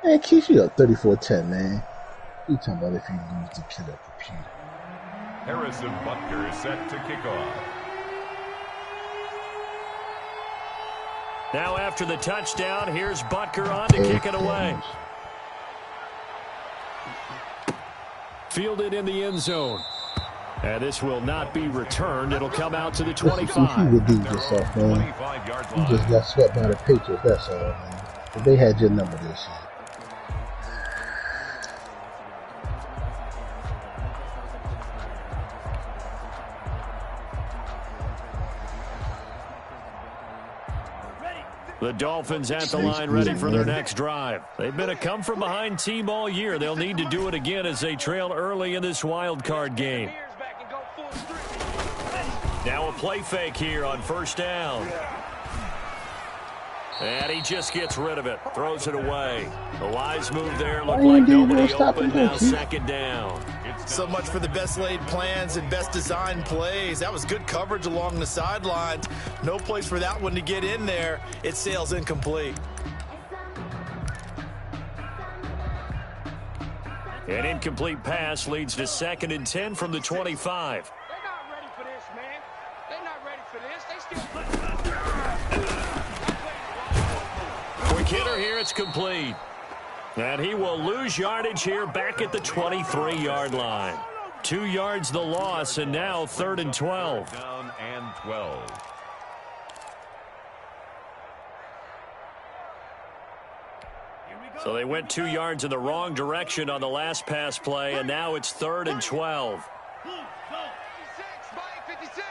Man, Keith, you up 34-10, man. You talking about if you lose the killer computer. Harrison Butker is set to kick off. Now after the touchdown, here's Butker on to kick it away. Fielded in the end zone. And this will not be returned. It'll come out to the 25. You would do yourself, man. You just got swept by the Patriots, that's all, man. But they had your number this year. The Dolphins at the line ready for their next drive. They've been a come-from-behind team all year. They'll need to do it again as they trail early in this wild card game. Now a play fake here on first down. And he just gets rid of it. Throws it away. The wise move there. Looked like nobody open. Now second down. So much for the best laid plans and best designed plays. That was good coverage along the sidelines. No place for that one to get in there. It sails incomplete. An incomplete pass leads to 2nd and 10 from the 25. They're not ready for this, man. They're not ready for this. They still... Quick hitter here. It's complete. And he will lose yardage here back at the 23-yard line. 2 yards the loss, and now 3rd and 12. Down and 12. So they went 2 yards in the wrong direction on the last pass play, and now it's 3rd and 12. 56, Mike, 56.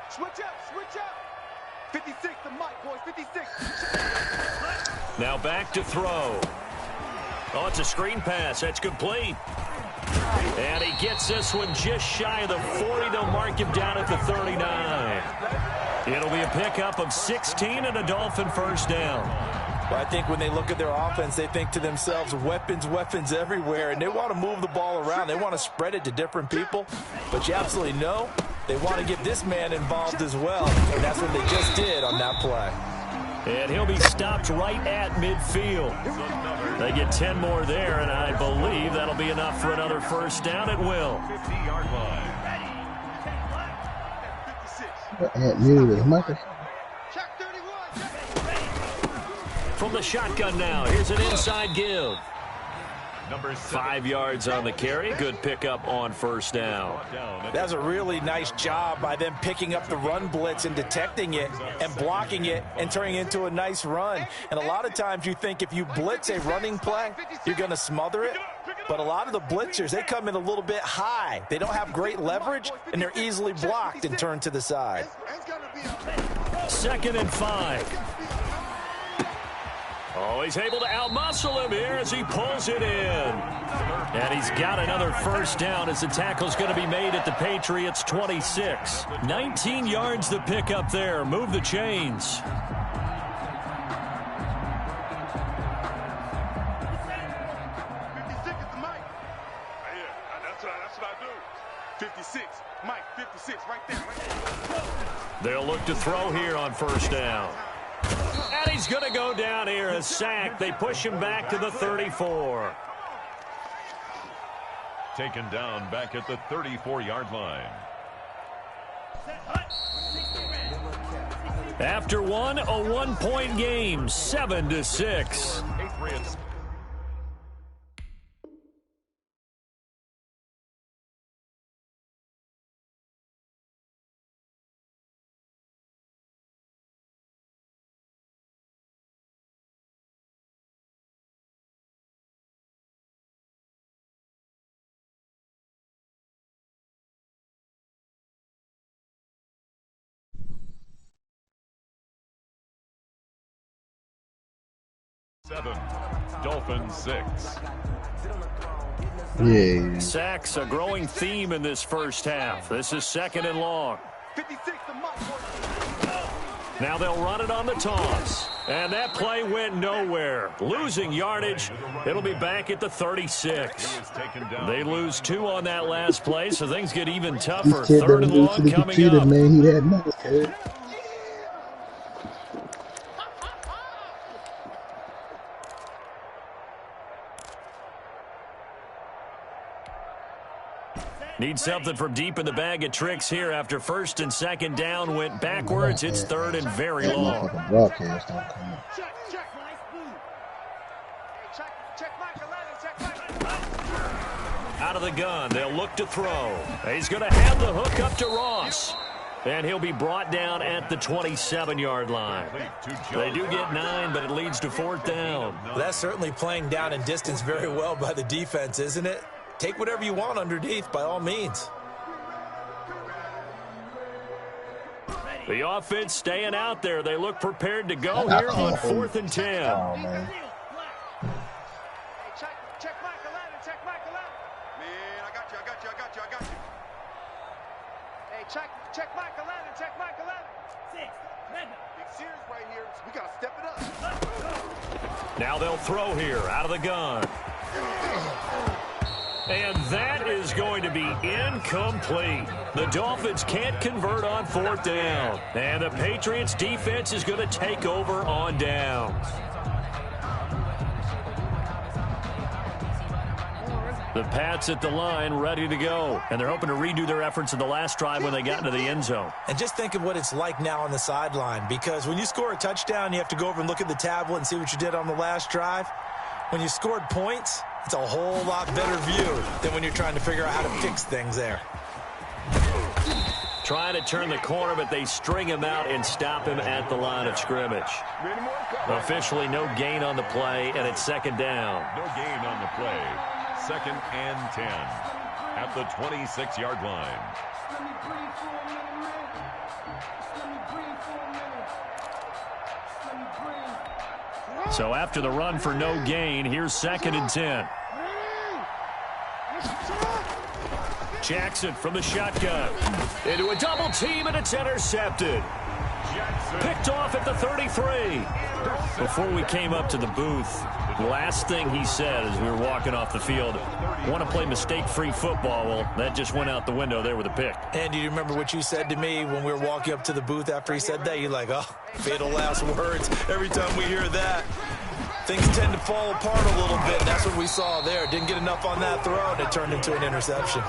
Switch up, switch up. 56 to Mike, boys, 56. Now back to throw. Oh, it's a screen pass. That's complete. And he gets this one just shy of the 40. They'll mark him down at the 39. It'll be a pickup of 16 and a Dolphin first down. Well, I think when they look at their offense, they think to themselves, weapons, weapons everywhere, and they want to move the ball around. They want to spread it to different people. But you absolutely know they want to get this man involved as well, and that's what they just did on that play. And he'll be stopped right at midfield. They get 10 more there, and I believe that'll be enough for another first down. It will. 50-yard line. From the shotgun now, here's an inside give. Number 5 yards on the carry. Good pickup on first down. That's a really nice job by them picking up the run blitz and detecting it and blocking it and turning it into a nice run. And a lot of times you think if you blitz a running play, you're going to smother it. But a lot of the blitzers, they come in a little bit high. They don't have great leverage, and they're easily blocked and turned to the side. 2nd and 5. Oh, he's able to outmuscle him here as he pulls it in. And he's got another first down as the tackle's going to be made at the Patriots' 26. 19 yards to pick up there. Move the chains. That's what I do. 56. Mike, 56, right there. They'll look to throw here on first down. And he's going to go down here, a sack. They push him back to the 34. Taken down back at the 34-yard line. After one, a one-point game, 7-6. Seven, Dolphins 6. Yeah. Sacks, a growing theme in this first half. This is 2nd and long. 56 to Mike. Now they'll run it on the toss. And that play went nowhere. Losing yardage. It'll be back at the 36. They lose 2 on that last play, so things get even tougher. 3rd and long coming up. Man, he had no kid. Need something from deep in the bag of tricks here after first and second down went backwards. It's third and very long. Broadcast don't come on. Out of the gun, they'll look to throw. He's going to have the hook up to Ross. And he'll be brought down at the 27-yard line. They do get 9, but it leads to fourth down. Well, that's certainly playing down in distance very well by the defense, isn't it? Take whatever you want underneath, by all means. The offense staying out there. They look prepared to go here on 4th and 10. Oh, man. Check Mike 11, check Mike 11. Man, I got you. Hey, check Mike 11, check Mike 11. 6, big series right here. We got to step it up. Now they'll throw here out of the gun. And that is going to be incomplete. The Dolphins can't convert on 4th down. And the Patriots defense is going to take over on downs. The Pats at the line ready to go. And they're hoping to redo their efforts in the last drive when they got into the end zone. And just think of what it's like now on the sideline, because when you score a touchdown, you have to go over and look at the tablet and see what you did on the last drive. When you scored points, it's a whole lot better view than when you're trying to figure out how to fix things there. Trying to turn the corner, but they string him out and stop him at the line of scrimmage. Officially no gain on the play, and it's second down. No gain on the play. 2nd and 10 at the 26-yard line. So after the run for no gain, here's 2nd and 10. Jackson from the shotgun. Into a double team, and it's intercepted. Picked off at the 33. Before we came up to the booth, the last thing he said as we were walking off the field, want to play mistake-free football. Well, that just went out the window there with a pick. And do you remember what you said to me when we were walking up to the booth after he said that? You're like, oh, fatal last words. Every time we hear that, things tend to fall apart a little bit. And that's what we saw there. Didn't get enough on that throw, and it turned into an interception.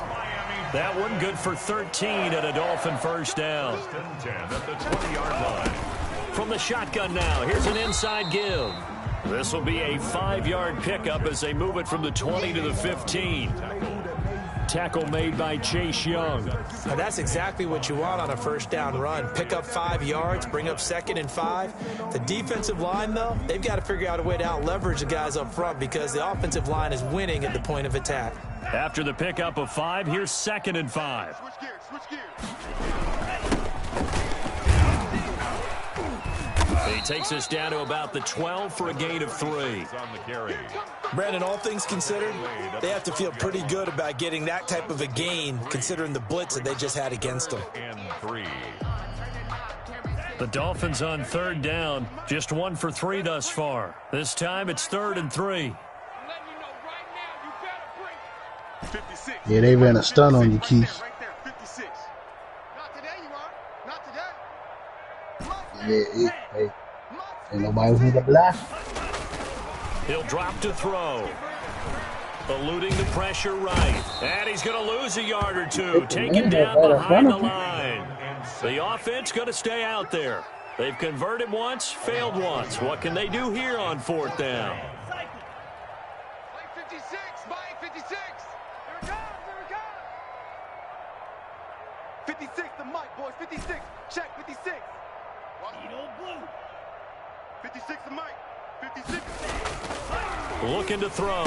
That one good for 13 and a Dolphin first down. 10 at the 20-yard line. From the shotgun now, here's an inside give. This will be a 5-yard pickup as they move it from the 20 to the 15. Tackle made by Chase Young. Now that's exactly what you want on a first down run. Pick up 5 yards, bring up 2nd and 5. The defensive line, though, they've got to figure out a way to out-leverage the guys up front because the offensive line is winning at the point of attack. After the pickup of 5, here's 2nd and 5. Switch gears. He takes us down to about the 12 for a gain of 3. On the carry. Brandon, all things considered, they have to feel pretty good about getting that type of a gain considering the blitz that they just had against them. And 3. The Dolphins on 3rd down, just 1 for 3 thus far. This time it's 3rd and 3. Yeah, they ran a stun on you, Keith. Right there, 56. Not today, you are. Not today. Yeah, hey. Ain't nobody who's a blast. He'll drop to throw. Eluding the pressure right. And he's going to lose a yard or two. Taken down behind the line. The offense going to stay out there. They've converted once, failed once. What can they do here on 4th down? 56, Mike, 56. Here it comes. 56, the mic, boys, 56. Check, 56. Blue. 56, the mic, 56. Looking to throw.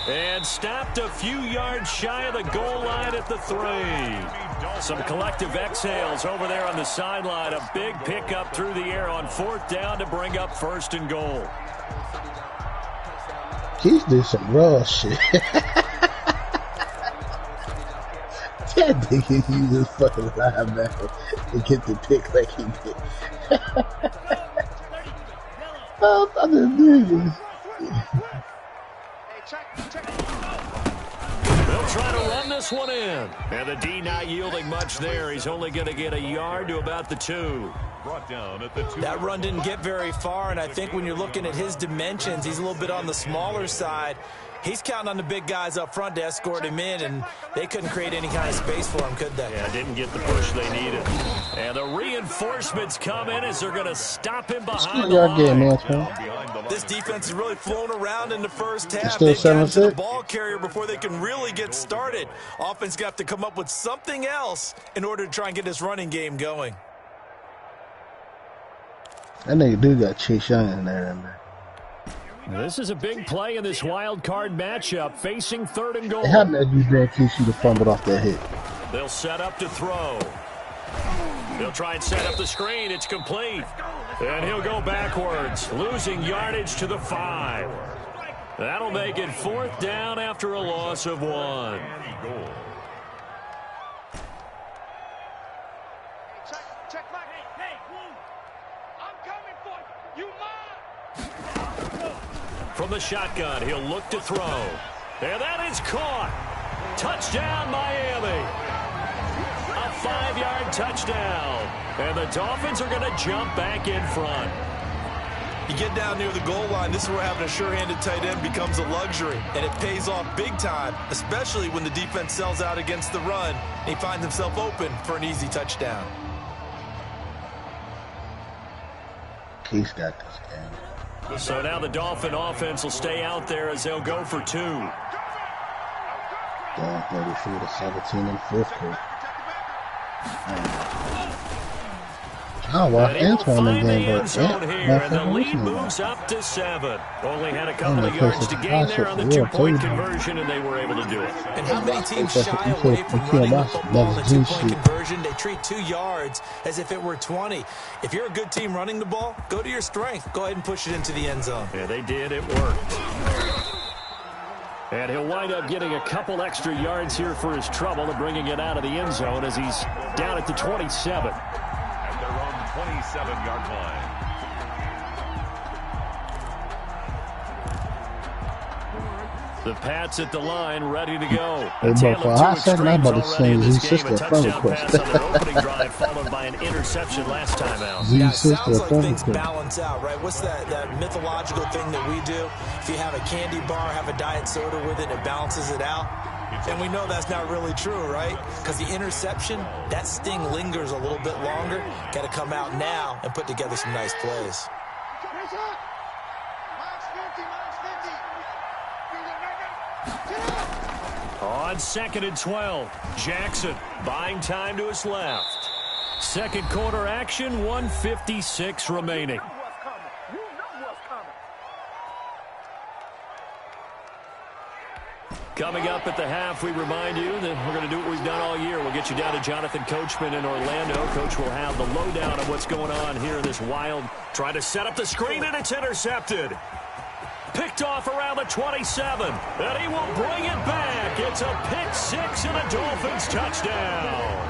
And stopped a few yards shy of the goal line at the 3. Some collective exhales over there on the sideline. A big pickup through the air on 4th down to bring up 1st and goal. Keith did some raw shit. That nigga used his fucking linebacker to get the pick like he did. Oh, I didn't do this. They'll try to run this one in. And the D not yielding much there. He's only going to get a yard to about the 2. Brought down at the 2. That run didn't get very far, and I think when you're looking at his dimensions, he's a little bit on the smaller side. He's counting on the big guys up front to escort him in, and they couldn't create any kind of space for him, could they? Yeah, didn't get the push they needed. And the reinforcements come in as they're going to stop him behind the line. This defense has really flown around in the first half. Still They've gotten to 7-6. the ball carrier before they can really get started. Offense got to come up with something else in order to try and get this running game going. That nigga do got Chase Young in there, man. This is a big play in this wild card matchup, facing 3rd and goal. How did you do TC to fumble off that hit? They'll set up to throw. They'll try and set up the screen. It's complete. And he'll go backwards, losing yardage to the 5. That'll make it 4th down after a loss of 1. Check my hey, I'm coming for you. You mine. From the shotgun, he'll look to throw. And that is caught. Touchdown, Miami. A 5-yard touchdown. And the Dolphins are going to jump back in front. You get down near the goal line, this is where having a sure-handed tight end becomes a luxury, and it pays off big time, especially when the defense sells out against the run, and he finds himself open for an easy touchdown. Case got this game. So now the Dolphin offense will stay out there as they'll go for 2. Down 33 to 17 in 5th quarter. Oh, well, Antoine in the game, but and the lead moves up to 7. Only had a couple of yards to gain there on the 2-point conversion, and they were able to do it. And how many teams shy away from running the football on the 2-point conversion? They treat 2 yards as if it were 20. If you're a good team running the ball, go to your strength. Go ahead and push it into the end zone. Yeah, they did. It worked. And he'll wind up getting a couple extra yards here for his trouble and bringing it out of the end zone as he's down at the 27. 27-yard line. The Pats at the line, ready to go. Hey, but for a hot second, I'm about to sing Z Sister touchdown request. pass on their opening drive, followed by an interception last time out. Z Yeah, it Sister sounds like things request. balance out, right? What's that mythological thing that we do? If you have a candy bar, have a diet soda with it, it balances it out. And we know that's not really true, right? Because the interception, that sting lingers a little bit longer. Got to come out now and put together some nice plays. On 2nd and 12, Jackson buying time to his left. Second quarter action, 1:56 remaining. Coming up at the half, we remind you that we're going to do what we've done all year. We'll get you down to Jonathan Coachman in Orlando. Coach will have the lowdown of what's going on here in this wild. Trying to set up the screen, and it's intercepted. Picked off around the 27, and he will bring it back. It's a pick 6 and a Dolphins touchdown.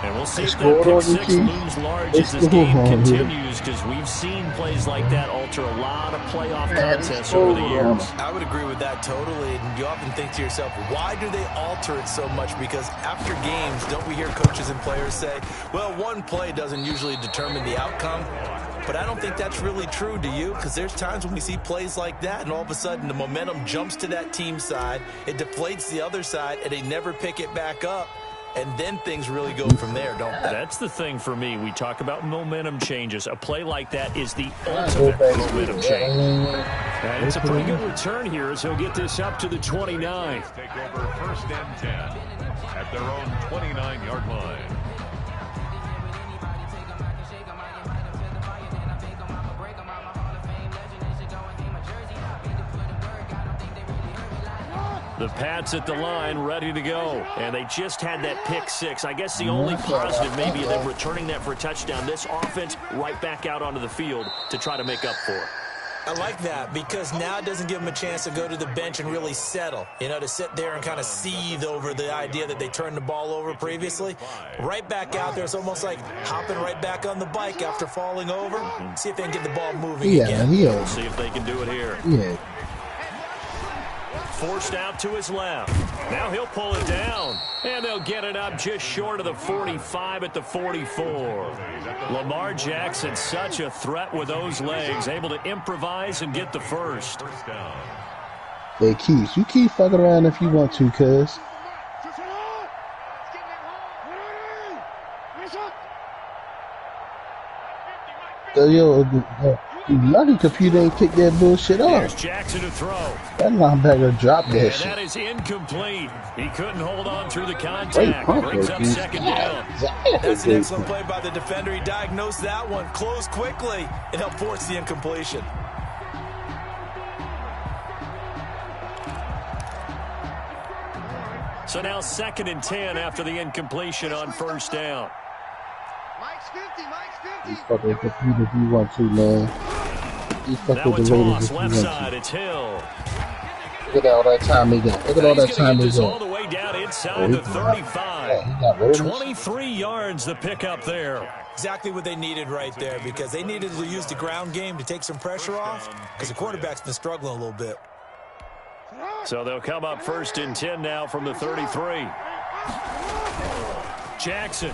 And we'll see if that pick 6 looms large as this game continues, because we've seen plays like that alter a lot of playoff contests over the years. I would agree with that totally. And you often think to yourself, why do they alter it so much? Because after games, don't we hear coaches and players say, well, one play doesn't usually determine the outcome. But I don't think that's really true, do you? Because there's times when we see plays like that, and all of a sudden the momentum jumps to that team side, it deflates the other side, and they never pick it back up. And then things really go from there, don't they? That's the thing for me. We talk about momentum changes. A play like that is the ultimate momentum change. And it's a pretty good return here as he'll get this up to the 29. Take over 1st and 10 at their own 29-yard line. The Pats at the line, ready to go. And they just had that pick 6. I guess the only positive maybe of them returning that for a touchdown. This offense right back out onto the field to try to make up for it. I like that because now it doesn't give them a chance to go to the bench and really settle, you know, to sit there and kind of seethe over the idea that they turned the ball over previously. Right back out there, it's almost like hopping right back on the bike after falling over. See if they can get the ball moving again. We'll see if they can do it here. Yeah. Forced out to his left. Now he'll pull it down. And they'll get it up just short of the 45 at the 44. Lamar Jackson, such a threat with those legs, able to improvise and get the first. Hey, Keith, you keep fucking around if you want to, cuz. Yo, you lucky computer ain't pick that bullshit up. Here's Jackson to throw. That linebacker dropped that shit. That is incomplete. He couldn't hold on through the contact. Brings up second down. That's an excellent play by the defender. He diagnosed that one, closed quickly, and helped force the incompletion. So now 2nd and 10 after the incompletion on first down. You fuck with the computer if you want to, man. You fuck with the Raiders if you want to. It's Hill. Look at all that time he got. Look at all that time he got. All the way down inside the 35. 23 yards the pickup there. Exactly what they needed right there, because they needed to use the ground game to take some pressure off, because the quarterback's been struggling a little bit. So they'll come up 1st and 10 now from the 33. Jackson.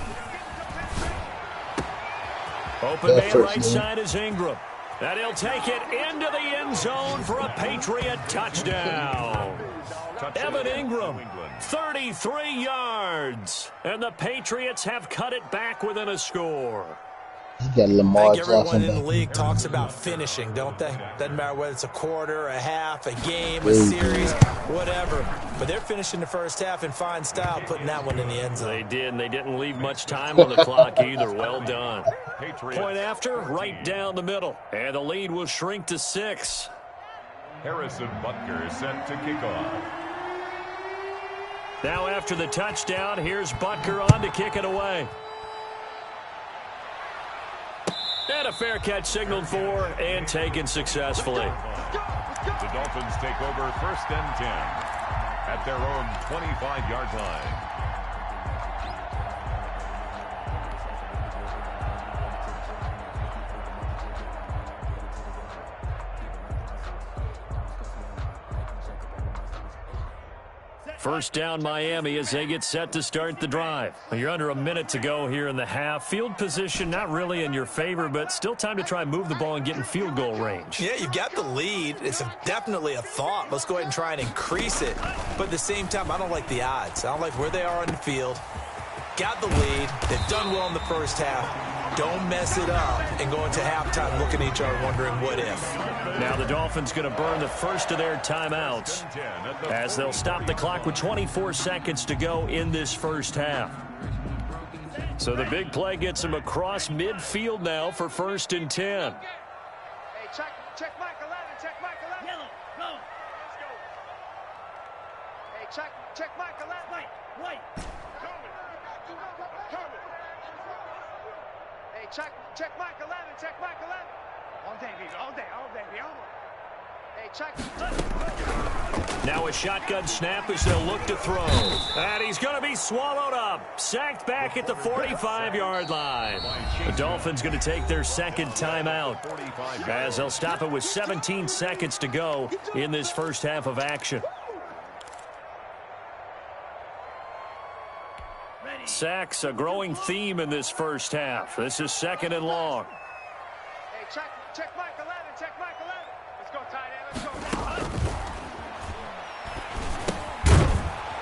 Open man right side is Ingram. And he'll take it into the end zone for a Patriot touchdown. Evan Ingram, 33 yards. And the Patriots have cut it back within a score. He got Lamar I think everyone Jackson in the back. league talks about finishing, don't they? Doesn't matter whether it's a quarter, a half, a game, a series, whatever. But they're finishing the first half in fine style, putting that one in the end zone. They did, and they didn't leave much time on the clock either. Well done. Point after, right down the middle. And the lead will shrink to 6. Harrison Butker set to kick off. Now after the touchdown, here's Butker on to kick it away. And a fair catch signaled for and taken successfully. The Dolphins take over 1st and 10 at their own 25-yard line. First down Miami as they get set to start the drive. You're under a minute to go here in the half. Field position not really in your favor, but still time to try and move the ball and get in field goal range. Yeah, you've got the lead. It's definitely a thought. Let's go ahead and try and increase it. But at the same time, I don't like the odds. I don't like where they are on the field. Got the lead. They've done well in the first half. Don't mess it up and go into halftime looking at each other wondering what if. Now the Dolphins going to burn the first of their timeouts as they'll stop the clock with 24 seconds to go in this first half. So the big play gets them across midfield now for 1st and 10. Hey, check Michael Allen, check Michael Allen. Yellow, go. Let's go. Hey, check Michael Allen. White. Hey, check Michael Allen, check Michael Allen. All day, baby, all day, all day. Hey, check. Now a shotgun snap as they'll look to throw. And he's going to be swallowed up. Sacked back at the 45-yard line. The Dolphins going to take their 2nd timeout as they'll stop it with 17 seconds to go in this first half of action. Sacks, a growing theme in this first half. This is 2nd and long. Hey, check Michael Allen, check Michael Allen. Let's go, tight end, let's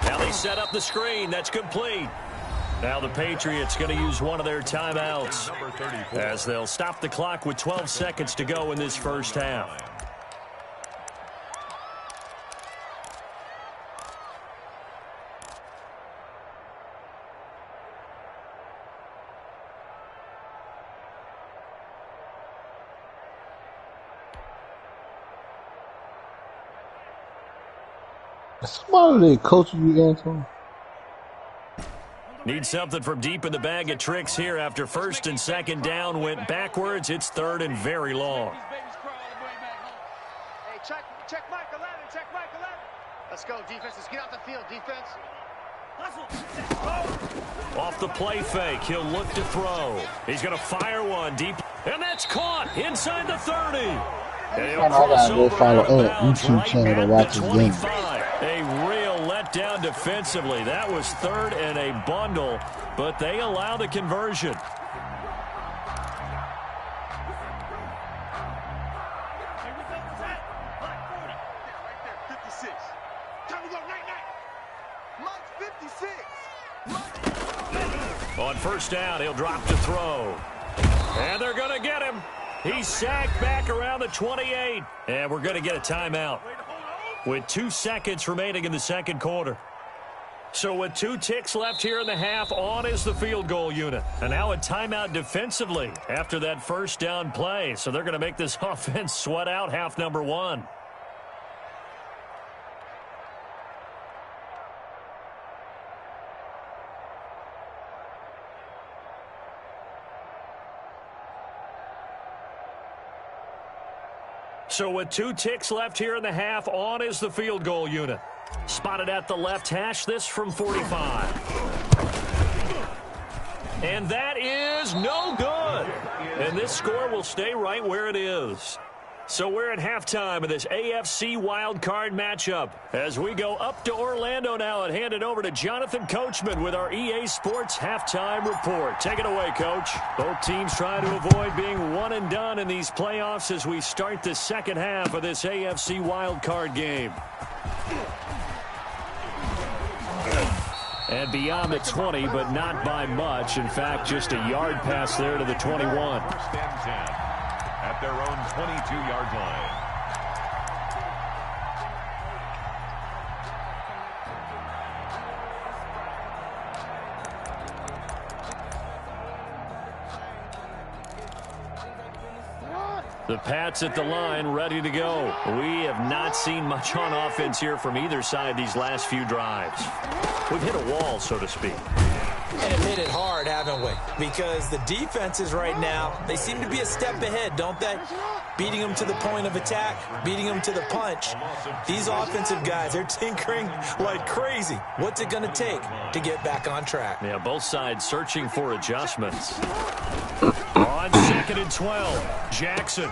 go. Now they set up the screen. That's complete. Now the Patriots going to use one of their timeouts as they'll stop the clock with 12 seconds to go in this first half. Somebody coaching you, Antoine. Need something from deep in the bag of tricks here after 1st and 2nd down went backwards. It's 3rd and very long. Hey, check Michael Allen, check Michael Allen. Let's go, defense. Let's get out the field, defense. Off the play fake, he'll look to throw. He's going to fire one deep, and that's caught inside the 30. And he'll cross over out of bounds right at the 25. A real letdown defensively. That was 3rd and a bundle, but they allow the conversion. On first down, he'll drop to throw. And they're going to get him. He's sacked back around the 28. And we're going to get a timeout with 2 seconds remaining in the second quarter. So with 2 ticks left here in the half, on is the field goal unit. And now a timeout defensively after that first down play. So they're going to make this offense sweat out half number 1. So with 2 ticks left here in the half, on is the field goal unit. Spotted at the left hash, this from 45. And that is no good. And this score will stay right where it is. So we're at halftime of this AFC wildcard matchup as we go up to Orlando now and hand it over to Jonathan Coachman with our EA Sports halftime report. Take it away, Coach. Both teams trying to avoid being one and done in these playoffs as we start the second half of this AFC wildcard game. And beyond the 20, but not by much. In fact, just a yard pass there to the 21. First and 10 at their own 22-yard line. The Pats at the line, ready to go. We have not seen much on offense here from either side these last few drives. We've hit a wall, so to speak. And hit it hard, haven't we? Because the defenses right now, they seem to be a step ahead, don't they? Beating them to the point of attack, beating them to the punch. These offensive guys, they're tinkering like crazy. What's it going to take to get back on track? Yeah, both sides searching for adjustments. On 2nd and 12, Jackson.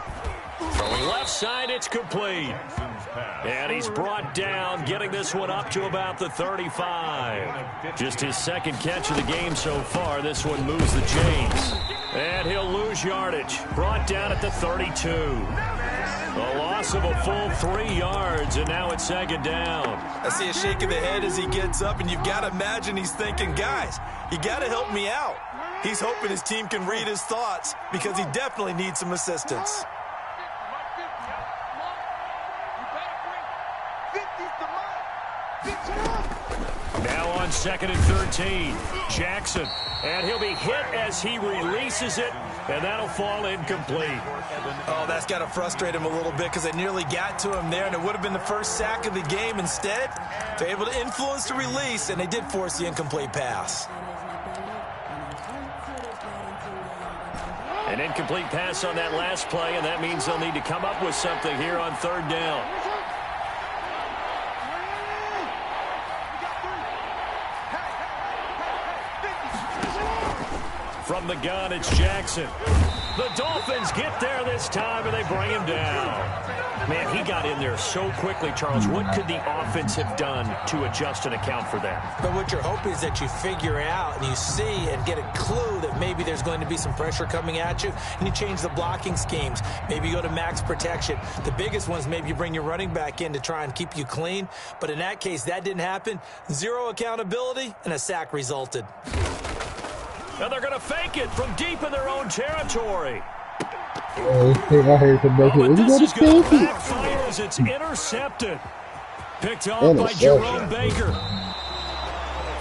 Throwing left side, it's complete. And he's brought down, getting this one up to about the 35. Just his second catch of the game so far. This one moves the chains. And he'll lose yardage. Brought down at the 32. A loss of a full 3 yards, and now it's second down. I see a shake of the head as he gets up, and you've got to imagine he's thinking, guys, you got to help me out. He's hoping his team can read his thoughts because he definitely needs some assistance. Now on 2nd and 13, Jackson. And he'll be hit as he releases it, and that'll fall incomplete. Oh, that's got to frustrate him a little bit because they nearly got to him there, and it would have been the first sack of the game. Instead, they're able to influence the release, and they did force the incomplete pass. An incomplete pass on that last play, and that means they'll need to come up with something here on 3rd down. From the gun, it's Jackson. The Dolphins get there this time, and they bring him down. Man, he got in there so quickly, Charles. What could the offense have done to adjust and account for that? But what you're hoping is that you figure out and you see and get a clue that maybe there's going to be some pressure coming at you, and you change the blocking schemes. Maybe you go to max protection. The biggest ones, maybe you bring your running back in to try and keep you clean. But in that case, that didn't happen. 0 accountability, and a sack resulted. And they're going to fake it from deep in their own territory. I heard him make it. But this is going to backfire as it's intercepted. Picked off by Jerome Baker.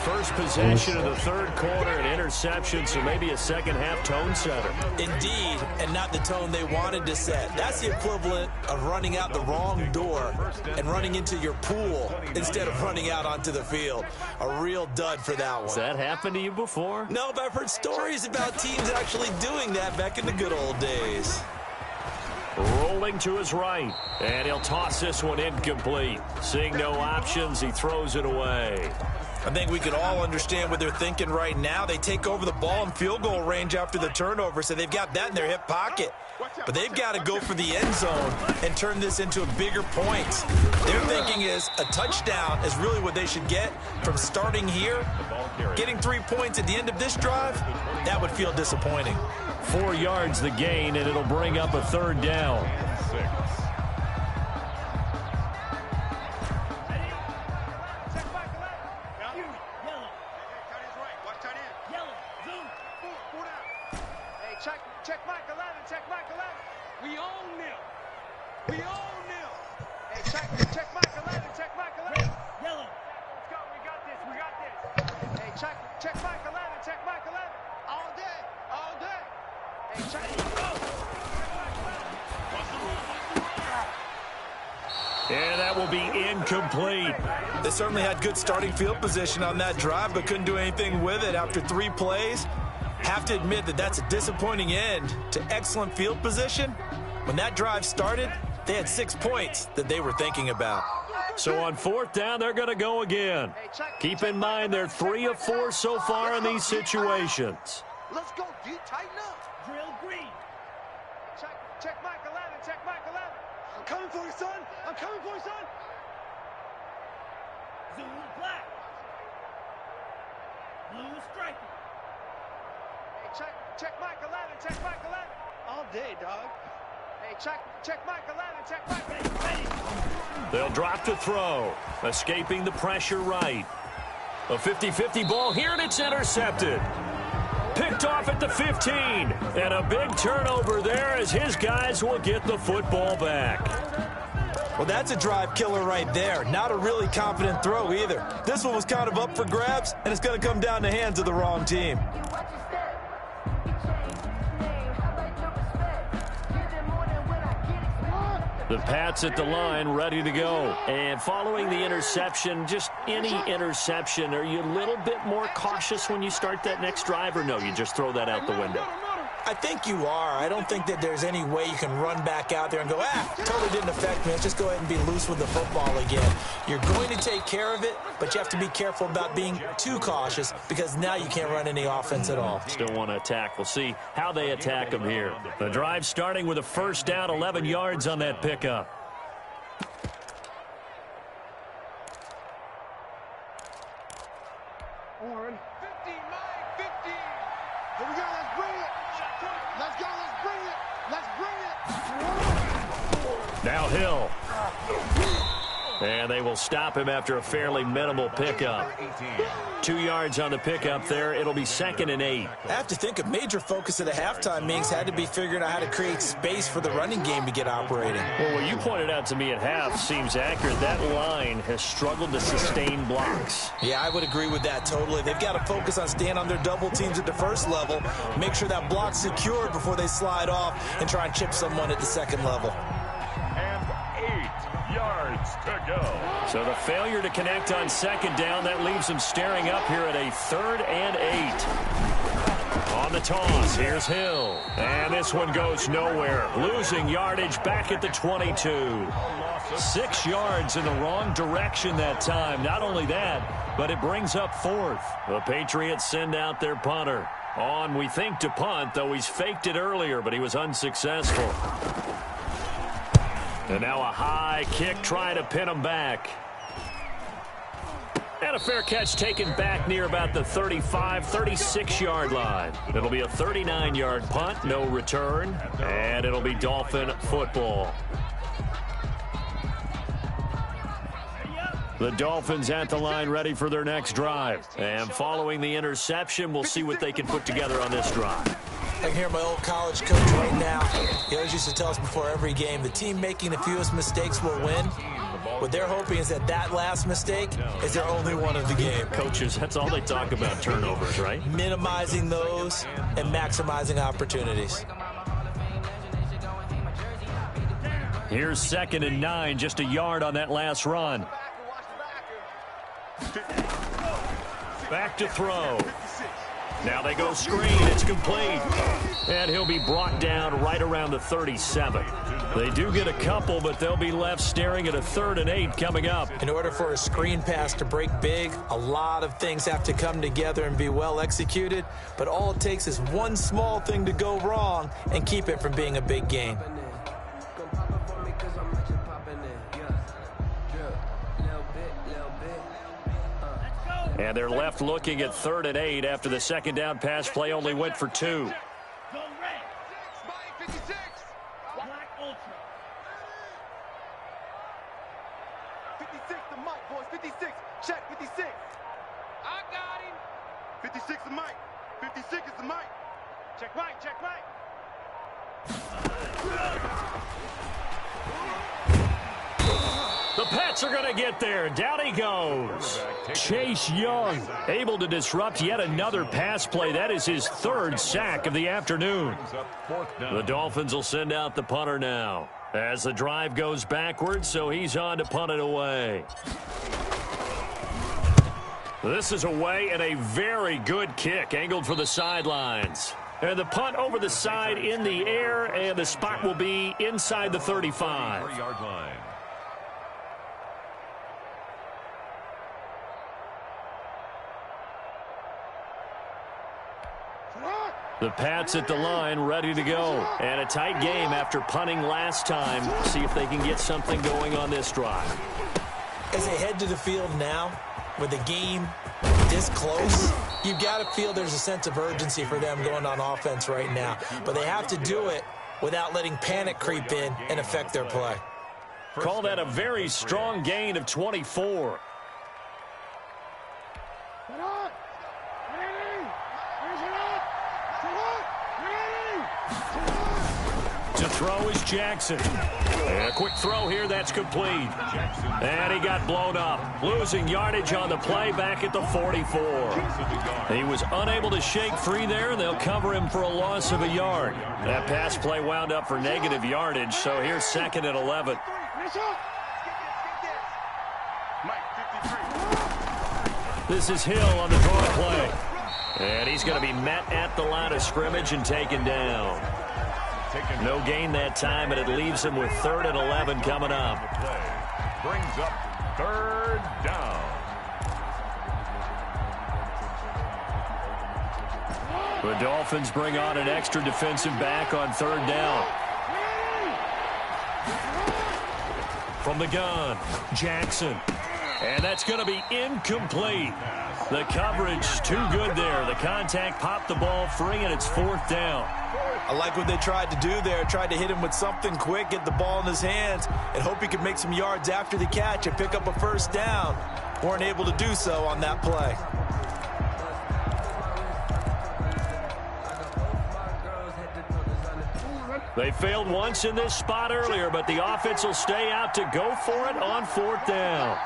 First possession of the 3rd quarter, an interception, so maybe a second-half tone setter. Indeed, and not the tone they wanted to set. That's the equivalent of running out the wrong door and running into your pool instead of running out onto the field. A real dud for that one. Has that happened to you before? No, but I've heard stories about teams actually doing that back in the good old days. Rolling to his right, and he'll toss this one incomplete. Seeing no options, he throws it away. I think we can all understand what they're thinking right now. They take over the ball in field goal range after the turnover, so they've got that in their hip pocket. But they've got to go for the end zone and turn this into a bigger point. Their thinking is a touchdown is really what they should get from starting here. Getting 3 points at the end of this drive, that would feel disappointing. 4 yards the gain, and it'll bring up a 3rd down. check Mike 11, check Mike 11. We own them. We own them. Hey, check Mike 11, check Mike 11. Yellow. Let's go. We got this. We got this. Hey, check Mike 11, check Mike 11. All day. All day. Hey, check. And that will be incomplete. They certainly had good starting field position on that drive, but couldn't do anything with it after 3 plays. Have to admit that that's a disappointing end to excellent field position. When that drive started, they had 6 points that they were thinking about. So on 4th down, they're going to go again. Keep in mind they're 3 of 4 so far in these situations. Let's go, D. Tighten up. Drill green. Check Mike 11, check Mike 11. I'm coming for you, son. I'm coming for you, son. Zulu black. Blue striker. Hey, check Mike 11, check Mike 11. All day, dog. Hey, check Mike 11, check Mike 11. They'll drop to throw, escaping the pressure right. A 50-50 ball here, and it's intercepted. Picked off at the 15, and a big turnover there as his guys will get the football back. Well, that's a drive killer right there. Not a really confident throw either. This one was kind of up for grabs, and it's going to come down the hands of the wrong team. The Pats at the line, ready to go. And following the interception, just any interception, are you a little bit more cautious when you start that next drive, or no, you just throw that out the window? I think you are. I don't think that there's any way you can run back out there and go, totally didn't affect me. Let's just go ahead and be loose with the football again. You're going to take care of it, but you have to be careful about being too cautious because now you can't run any offense at all. Still want to attack. We'll see how they attack them here. The drive starting with a 1st down, 11 yards on that pickup. On 50, Mike, 50. Here we go, let's bring it. Let's go, let's bring it. Let's bring it. Now Hill. And they will stop him after a fairly minimal pickup. 2 yards on the pickup there. It'll be 2nd and 8. I have to think a major focus of the halftime meetings had to be figuring out how to create space for the running game to get operating. Well, what you pointed out to me at half seems accurate. That line has struggled to sustain blocks. Yeah, I would agree with that totally. They've got to focus on staying on their double teams at the first level, make sure that block's secured before they slide off and try and chip someone at the second level. And 8 yards to go. So the failure to connect on 2nd down, that leaves them staring up here at a 3rd and 8. On the toss, here's Hill. And this one goes nowhere. Losing yardage back at the 22. 6 yards in the wrong direction that time. Not only that, but it brings up 4th. The Patriots send out their punter. On, we think, to punt, though he's faked it earlier, but he was unsuccessful. And now a high kick trying to pin him back. And a fair catch taken back near about the 35, 36-yard line. It'll be a 39-yard punt, no return, and it'll be Dolphin football. The Dolphins at the line ready for their next drive. And following the interception, we'll see what they can put together on this drive. I can hear my old college coach right now. He always used to tell us before every game, the team making the fewest mistakes will win. What they're hoping is that that last mistake is their only one of the game. Coaches, that's all they talk about, turnovers, right? Minimizing those and maximizing opportunities. Here's 2nd and 9, just a yard on that last run. Back to throw. Now they go screen. It's complete. And he'll be brought down right around the 37. They do get a couple, but they'll be left staring at a 3rd and 8 coming up. In order for a screen pass to break big, a lot of things have to come together and be well executed. But all it takes is one small thing to go wrong and keep it from being a big gain. And they're left looking at 3rd and 8 after the 2nd down pass play only went for 2. Go red. 56. Black Ultra. 56 to Mike, boys. 56. Check 56. I got him. 56 to Mike. 56 is the Mike. Check Mike. Check Mike. The Pats are going to get there. Down he goes. Chase Young able to disrupt yet another pass play. That is his third sack of the afternoon. The Dolphins will send out the punter now as the drive goes backwards, so he's on to punt it away. This is away and a very good kick angled for the sidelines. And the punt over the side in the air, and the spot will be inside the 35. 4-yard line. The Pats at the line, ready to go. And a tight game after punting last time. See if they can get something going on this drive. As they head to the field now, with the game this close, you've got to feel there's a sense of urgency for them going on offense right now. But they have to do it without letting panic creep in and affect their play. Call that a very strong gain of 24. To throw is Jackson. And a quick throw here, that's complete. And he got blown up. Losing yardage on the play back at the 44. He was unable to shake free there, and they'll cover him for a loss of a yard. That pass play wound up for negative yardage, so here's 2nd and 11. This is Hill on the draw play. And he's going to be met at the line of scrimmage and taken down. No gain that time, and it leaves him with 3rd and 11 coming up. Brings up 3rd down. The Dolphins bring on an extra defensive back on 3rd down. From the gun, Jackson. And that's going to be incomplete. The coverage too good there. The contact popped the ball free, and it's 4th down. I like what they tried to do there. Tried to hit him with something quick, get the ball in his hands, and hope he could make some yards after the catch and pick up a 1st down. Weren't able to do so on that play. They failed once in this spot earlier, but the offense will stay out to go for it on 4th down.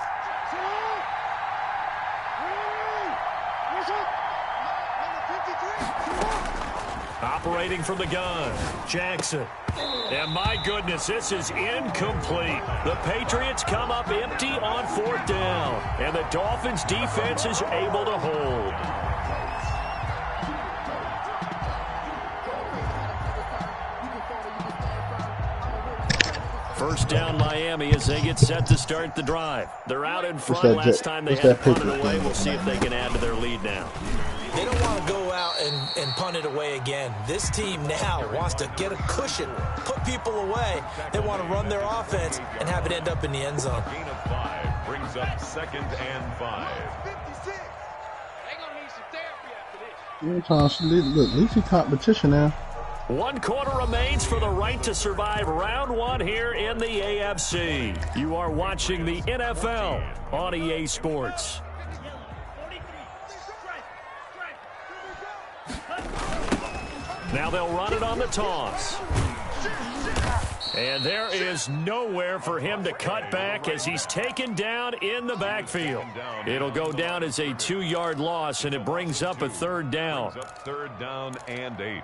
Operating from the gun, Jackson. And my goodness, this is incomplete. The Patriots come up empty on 4th down, and the Dolphins defense is able to hold. First down Miami as they get set to start the drive. They're out in front. Last time they had to punt it away. We'll see if they can add to their lead now. They don't want to go out and punt it away again. This team now wants to get a cushion, put people away. They want to run their offense and have it end up in the end zone. Gain of 5 brings up 2nd and 5. Look, at least he competition now. 1 quarter remains for the right to survive round 1 here in the AFC. You are watching the NFL on EA Sports. Now they'll run it on the toss. And there is nowhere for him to cut back as he's taken down in the backfield. It'll go down as a 2-yard loss, and it brings up a 3rd down. 3rd down and 8.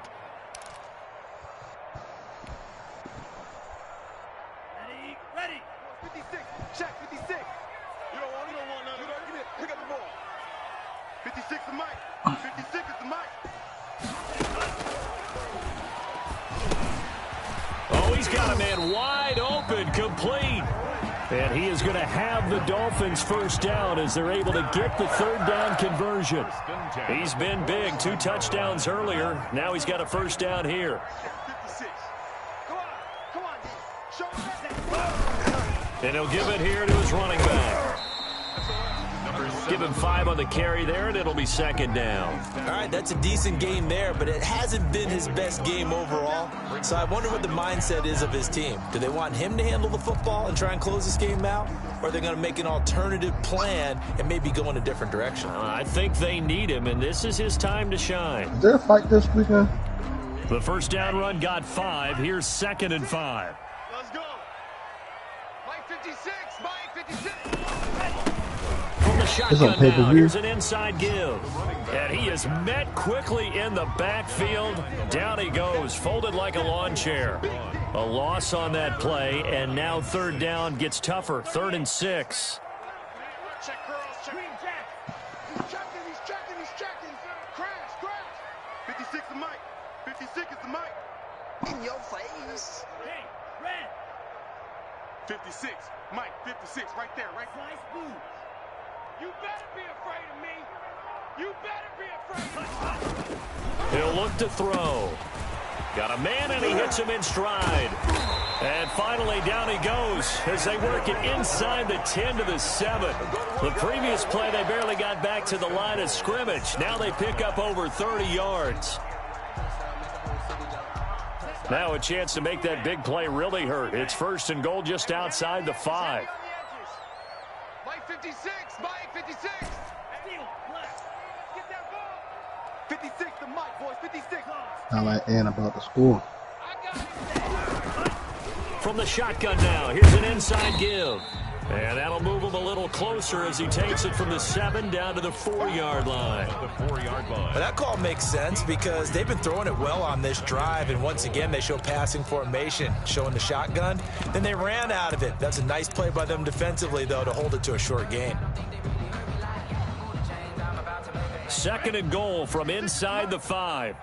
Ready. 56. Check 56. You don't want none. Give it. Pick up the ball. 56 is Mike. 56 is the Mike. Oh, he's got a man wide open, complete. And he is going to have the Dolphins 1st down as they're able to get the 3rd down conversion. He's been big, 2 touchdowns earlier. Now he's got a 1st down here. 56. Come on. Show me. And he'll give it here to his running back. Give him 5 on the carry there, and it'll be 2nd down. All right, that's a decent game there, but it hasn't been his best game overall. So I wonder what the mindset is of his team. Do they want him to handle the football and try and close this game out? Or are they going to make an alternative plan and maybe go in a different direction? I think they need him, and this is his time to shine. Is there a fight this weekend? The first down run got 5. Here's 2nd and 5. Let's go. Mike 56. Mike 56. From the shotgun now, here's an inside give. And he is met quickly in the backfield. Down he goes, folded like a lawn chair. A loss on that play, and now 3rd down gets tougher. 3rd and 6. Check girls, check. He's checking. Crash. 56 is Mike. 56 is the Mike. In your face. Hey, red. 56. Mike, 56, right there, right? Nice move. You better be afraid of me. You better be afraid of me. He'll look to throw. Got a man, and he hits him in stride. And finally, down he goes as they work it inside the 10 to the 7. The previous play, they barely got back to the line of scrimmage. Now they pick up over 30 yards. Now a chance to make that big play really hurt. It's 1st and goal just outside the 5. Mike 56, Mike 56. Get that ball. 56 to Mike, boys, 56. Not like Ann about the score. From the shotgun now, here's an inside give. And that'll move him a little closer as he takes it from the 7 down to the 4-yard line. But that call makes sense because they've been throwing it well on this drive, and once again they show passing formation, showing the shotgun. Then they ran out of it. That's a nice play by them defensively, though, to hold it to a short gain. 2nd and goal from inside the 5.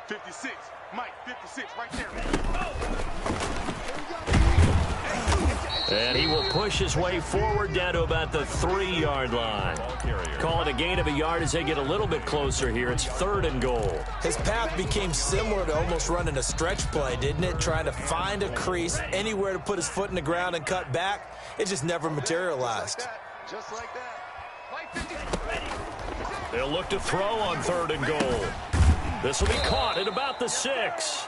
56, Mike, 56, right there. And he will push his way forward down to about the 3-yard line. Call it a gain of a yard as they get a little bit closer here. It's 3rd and goal. His path became similar to almost running a stretch play, didn't it? Trying to find a crease, anywhere to put his foot in the ground and cut back. It just never materialized. Just like that. They'll look to throw on 3rd and goal. This will be caught at about the 6.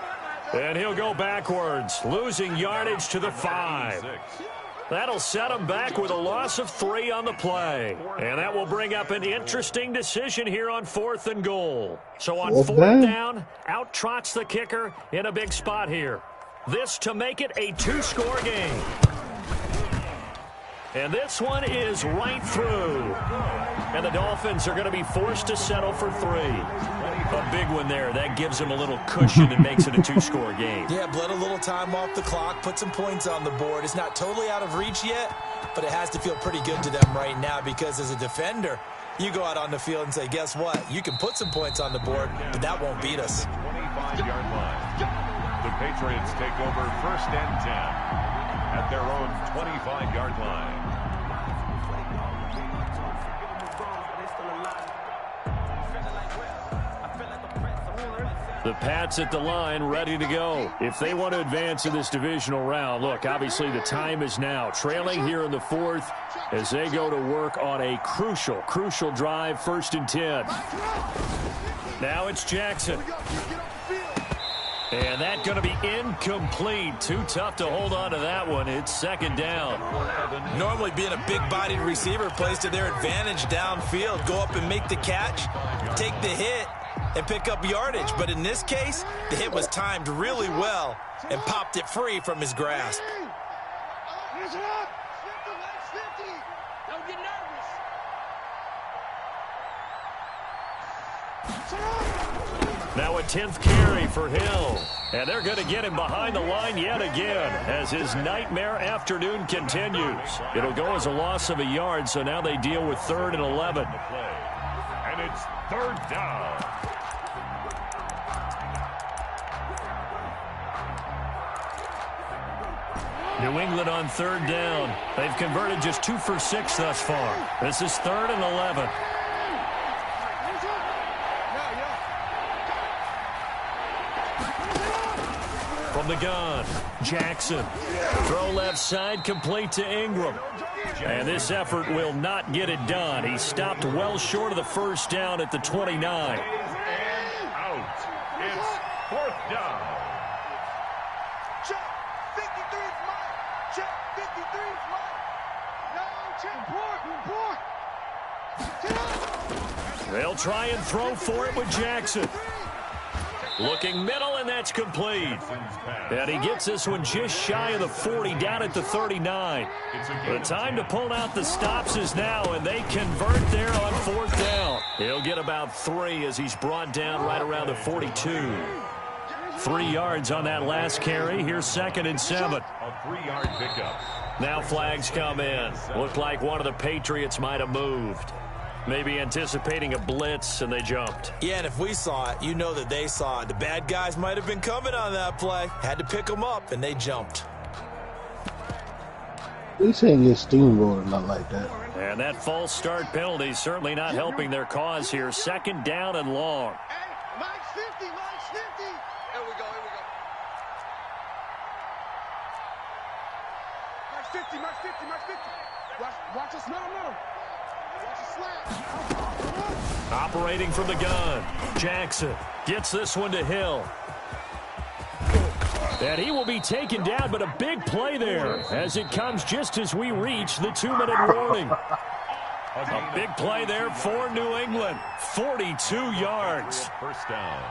And he'll go backwards, losing yardage to the 5. That'll set him back with a loss of 3 on the play. And that will bring up an interesting decision here on 4th and goal. So on 4th down, out trots the kicker in a big spot here. This to make it a 2-score game. And this one is right through. And the Dolphins are going to be forced to settle for 3. A big one there. That gives them a little cushion and makes it a 2-score game. Yeah, bled a little time off the clock, put some points on the board. It's not totally out of reach yet, but it has to feel pretty good to them right now because as a defender, you go out on the field and say, guess what? You can put some points on the board, but that won't beat us. 25-yard line. The Patriots take over 1st and 10 at their own 25-yard line. The Pats at the line, ready to go. If they want to advance in this divisional round, look, obviously the time is now. Trailing here in the 4th as they go to work on a crucial drive, 1st and 10. Now it's Jackson. And that's going to be incomplete. Too tough to hold on to that one. It's 2nd down. Normally being a big-bodied receiver plays to their advantage downfield. Go up and make the catch, take the hit, and pick up yardage. But in this case, the hit was timed really well and popped it free from his grasp. Don't get nervous. Now a 10th carry for Hill. And they're going to get him behind the line yet again as his nightmare afternoon continues. It'll go as a loss of a yard, so now they deal with 3rd and 11. And it's 3rd down. New England on 3rd down. They've converted just 2 for 6 thus far. This is 3rd and 11. From the gun, Jackson. Throw left side, complete to Ingram. And this effort will not get it done. He stopped well short of the 1st down at the 29. And out. It's 4th down. Check. 53's Mike. Check. 53's Mike. No, check. Report. They'll try and throw for it with Jackson. Looking middle, and that's complete. And he gets this one just shy of the 40, down at the 39. The time to pull out the stops is now, and they convert there on 4th down. He'll get about 3 as he's brought down right around the 42. 3 yards on that last carry. Here's 2nd and 7. A 3-yard pickup. Now flags come in. Looked like one of the Patriots might have moved. Maybe anticipating a blitz, and they jumped. Yeah, and if we saw it, you know that they saw it. The bad guys might have been coming on that play. Had to pick them up, and they jumped. They saying get steamrolled, not like that. And that false start penalty certainly not helping their cause here. 2nd down and long. Hey, Mike's 50, Mike's 50. Here we go, here we go. Mike's 50, Mike's 50, Mike's 50. Watch us, no. Operating from the gun, Jackson gets this one to Hill. And he will be taken down, but a big play there as it comes just as we reach the 2-minute warning. A big play there for New England. 42 yards. First down.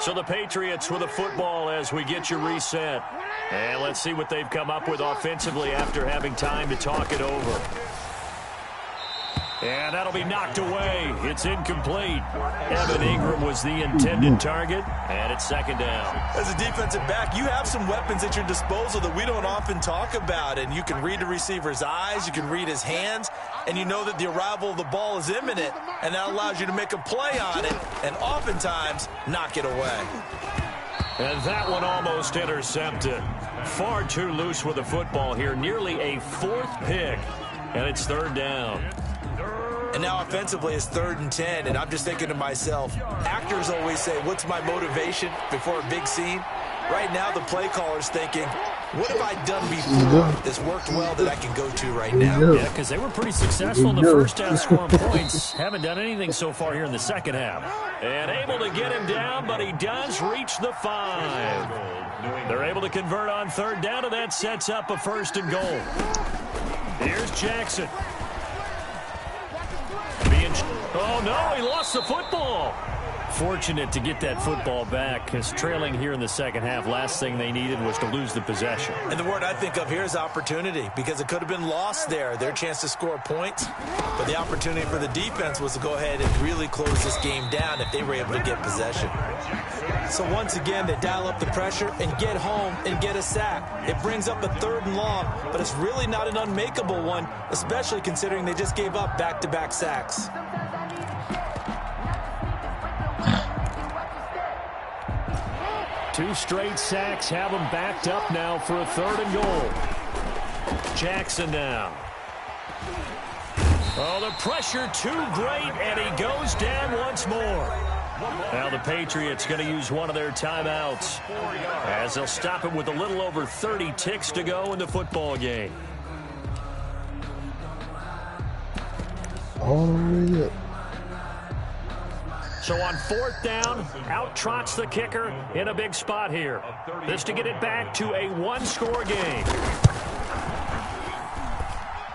So the Patriots with the football as we get you reset. And let's see what they've come up with offensively after having time to talk it over. And that'll be knocked away. It's incomplete. Evan Ingram was the intended target, and it's 2nd down. As a defensive back, you have some weapons at your disposal that we don't often talk about, and you can read the receiver's eyes, you can read his hands, and you know that the arrival of the ball is imminent, and that allows you to make a play on it and oftentimes knock it away. And that one almost intercepted. Far too loose with the football here. Nearly a 4th pick, and it's 3rd down. And now offensively it's 3rd and 10, and I'm just thinking to myself, actors always say, what's my motivation before a big scene? Right now the play caller's thinking, what have I done before that's worked well that I can go to right now? Yeah, because they were pretty successful in the first half scoring points. Haven't done anything so far here in the second half. And able to get him down, but he does reach the 5. They're able to convert on 3rd down, and that sets up a 1st and goal. Here's Jackson. Oh, no, he lost the football. Fortunate to get that football back, because trailing here in the second half, last thing they needed was to lose the possession. And the word I think of here is opportunity, because it could have been lost there, their chance to score points. But the opportunity for the defense was to go ahead and really close this game down if they were able to get possession. So once again, they dial up the pressure and get home and get a sack. It brings up a 3rd and long, but it's really not an unmakeable one, especially considering they just gave up back-to-back sacks. Two straight sacks have them backed up now for a 3rd and goal. Jackson now. Oh, the pressure too great, and he goes down once more. Now the Patriots going to use one of their timeouts as they'll stop it with a little over 30 ticks to go in the football game. All the way up. So on 4th down, out trots the kicker in a big spot here. This to get it back to a 1-score game.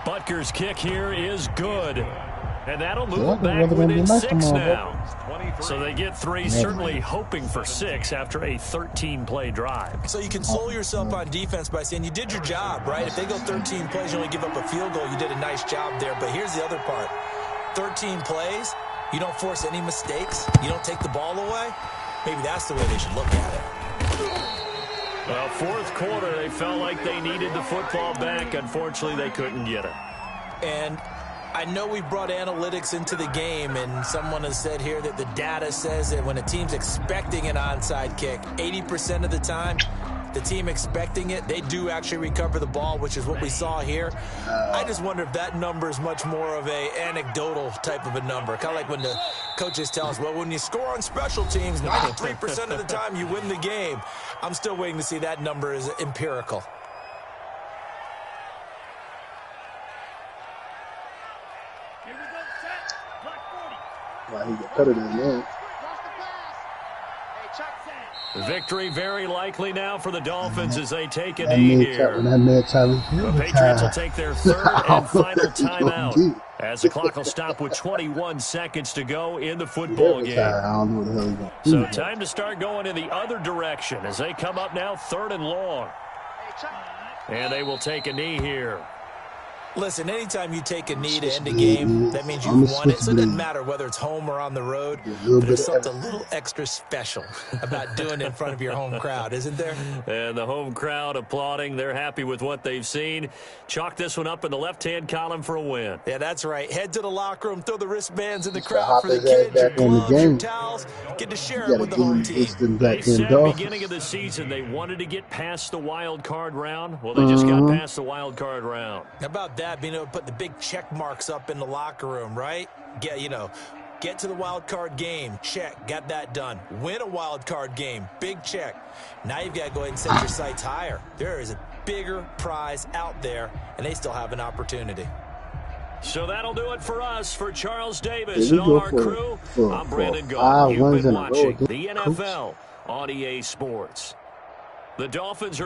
Butker's kick here is good. And that'll move them back within 6 now. So they get 3, certainly hoping for 6 after a 13-play drive. So you console yourself on defense by saying you did your job, right? If they go 13 plays, you only give up a field goal, you did a nice job there. But here's the other part. 13 plays, you don't force any mistakes, you don't take the ball away. Maybe that's the way they should look at it. Well, 4th quarter, they felt like they needed the football back. Unfortunately, they couldn't get it. And I know we brought analytics into the game, and someone has said here that the data says that when a team's expecting an onside kick, 80% of the time, the team expecting it, they do actually recover the ball, which is what we saw here. I just wonder if that number is much more of a anecdotal type of a number. Kind of like when the coaches tell us, well, when you score on special teams, 93% of the time you win the game. I'm still waiting to see that number is empirical. Wow, he got better than that. Victory very likely now for the Dolphins as they take a knee here. The Patriots will take their third and final timeout as the clock will stop with 21 seconds to go in the football game. So time to start going in the other direction as they come up now 3rd and long. And they will take a knee here. Listen, anytime you take a knee to end a game, that means you've won it. So it doesn't matter whether it's home or on the road. But there's something a little extra special about doing it in front of your home crowd, isn't there? And the home crowd applauding. They're happy with what they've seen. Chalk this one up in the left-hand column for a win. Yeah, that's right. Head to the locker room, throw the wristbands in the crowd for the kids, your gloves, your towels. Get to share it with the home team. They said at the beginning of the season they wanted to get past the wild card round. Well, they just got past the wild card round. How about that, being able to put the big check marks up in the locker room, right? Get to the wild card game. Check. Got that done. Win a wild card game. Big check. Now you've got to go ahead and set your sights higher. There is a bigger prize out there, and they still have an opportunity. So that'll do it for us. For Charles Davis and all our crew, I'm Brandon Gault. You've been watching the NFL on EA Sports. The Dolphins are